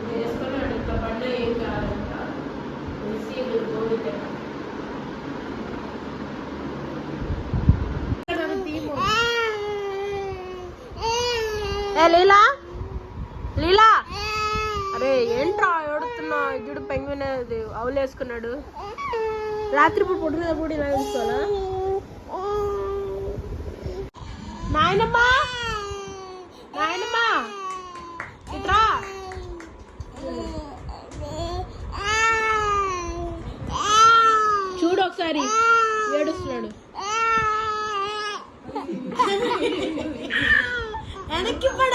వేసుకున్నాడు ఇట్లా పండుగ ఏం కాదంట సీలు గోవితే లీలా లీలా అరే ఏంట్రా ఏడుతున్నా ఇద్దడు పెంగ్విన్ అవులు వేసుకున్నాడు రాత్రిపూట పొట్టు మీద కూడా ఇలా వేసుకోవాలా నాయనమ్మా నాయనమ్మా ఇట్రా చూడు ఒకసారి ఏడుస్తున్నాడు వెనక్కి పడ